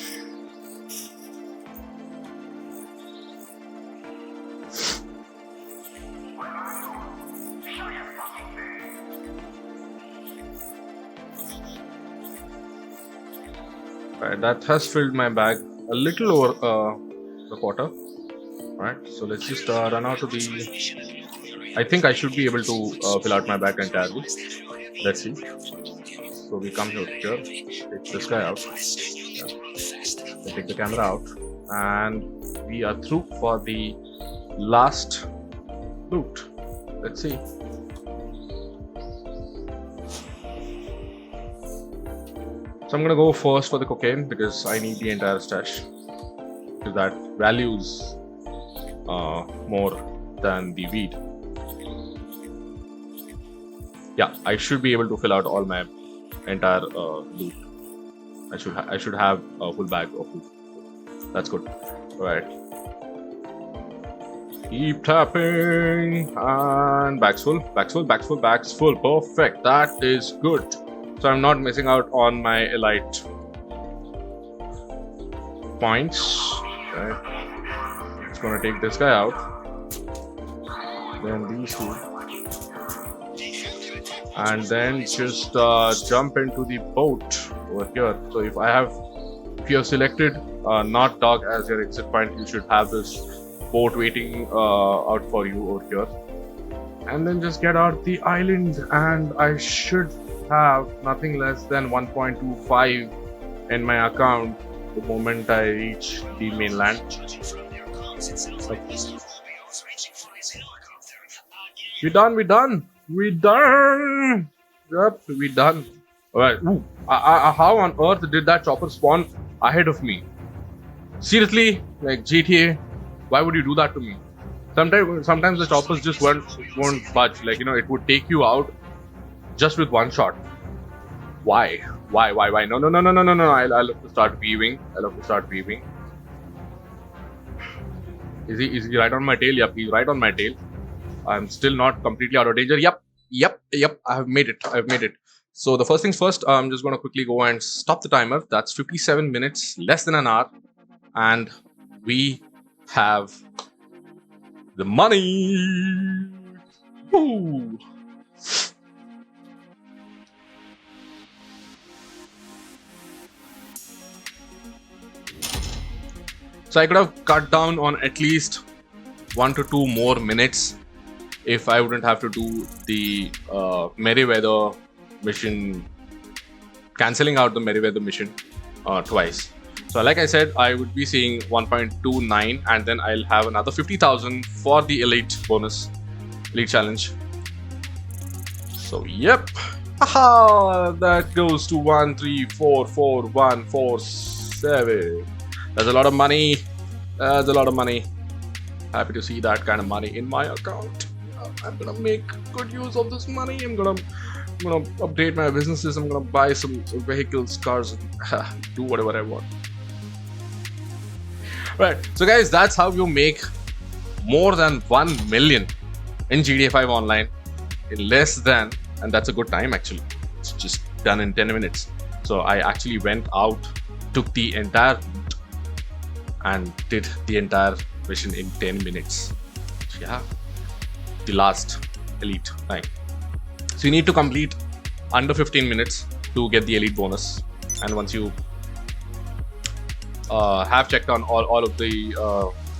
Right, that has filled my bag a little over the quarter. Right, so let's just run out to the. I think I should be able to fill out my bag entirely. Let's see. So we come here, take this guy out. Yeah. We take the camera out, and we are through for the last loot. Let's see. So I'm gonna go first for the cocaine because I need the entire stash, because that values more than the weed. Yeah, I should be able to fill out all my entire loot. I should have a full bag of loot. That's good. All right. Keep tapping. And bags full, bags full, bags full, bags full. Perfect. That is good. So I'm not missing out on my elite points. Okay. Just gonna take this guy out. Then these two. And then just jump into the boat over here. So if you have selected not dog as your exit point, you should have this boat waiting out for you over here. And then just get out the island, and I should have nothing less than 1.25 in my account the moment I reach the mainland. We're done. Yep, we're done. Alright. How on earth did that chopper spawn ahead of me? Seriously? Like GTA? Why would you do that to me? Sometimes the choppers just won't budge. Like, it would take you out just with one shot. Why? No. I'll have to start weaving. Is he right on my tail? Yep, he's right on my tail. I'm still not completely out of danger. Yep. I have made it. So the first things first, I'm just going to quickly go and stop the timer. That's 57 minutes, less than an hour. And we have the money. Woo. So I could have cut down on at least 1 to 2 more minutes if I wouldn't have to do the Merryweather mission, cancelling out the Merryweather mission twice. So like I said, I would be seeing 1.29, and then I'll have another 50,000 for the elite bonus, elite challenge. So yep, haha, that goes to 1344147. That's a lot of money. Happy to see that kind of money in my account. I'm gonna make good use of this money. I'm gonna update my businesses. I'm gonna buy some vehicles, cars, and do whatever I want. Right, so guys, that's how you make more than 1 million in GTA 5 online in less than, and that's a good time actually. It's just done in 10 minutes. So I actually went out, took the entire route, and did the entire mission in 10 minutes. Yeah, the last elite time. So you need to complete under 15 minutes to get the elite bonus, and once you have checked on all of the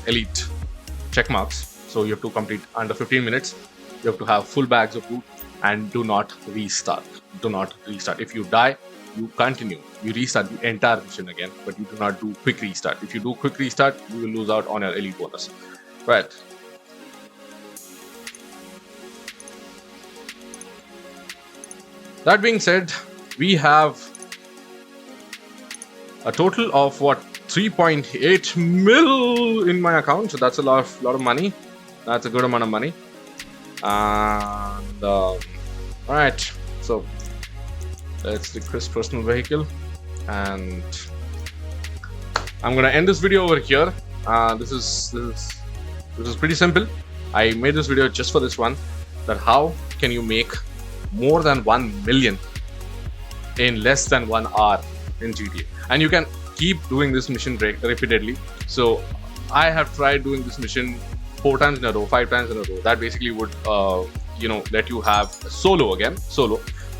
elite check marks, so you have to complete under 15 minutes. You have to have full bags of loot, and do not restart. If you die, you continue. You restart the entire mission again, but you do not do quick restart. If you do quick restart, you will lose out on your elite bonus. Right. That being said, we have a total of 3.8 mil in my account. So that's a lot of money. That's a good amount of money. And alright, so that's the Chris personal vehicle, and I'm gonna end this video over here. This is pretty simple. I made this video just for this one, that how can you make more than 1 million in less than 1 hour in GTA, and you can keep doing this mission repeatedly. So I have tried doing this mission 4 times in a row, 5 times in a row. That basically would let you have solo.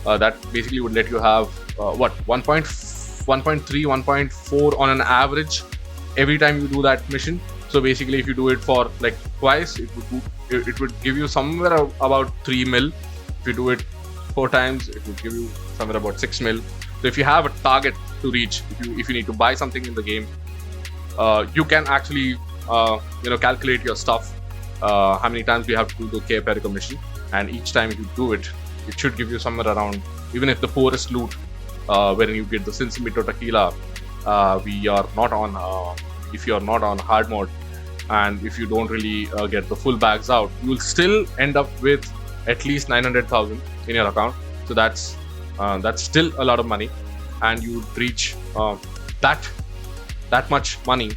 That basically would let you have 1.3, 1.4 on an average every time you do that mission. So basically, if you do it for like twice, it would give you somewhere about 3 mil. If you do it 4 times, it would give you somewhere about 6 mil. So if you have a target to reach, if you need to buy something in the game, you can actually calculate your stuff, how many times you have to do the Cayo Perico mission, and each time you do it, it should give you somewhere around, even if the poorest loot, wherein you get the Cincinnati tequila, we are not on, if you are not on hard mode, and if you don't really get the full bags out, you will still end up with at least 900,000 in your account. So that's still a lot of money, and you would reach that much money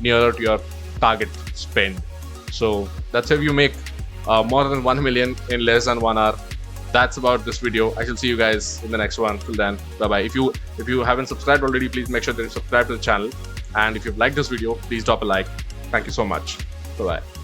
nearer to your target spend. So that's if you make more than 1 million in less than 1 hour. That's about this video. I shall see you guys in the next one. Till then, bye bye. If you haven't subscribed already, please make sure that you subscribe to the channel. And if you've liked this video, please drop a like. Thank you so much. Bye bye.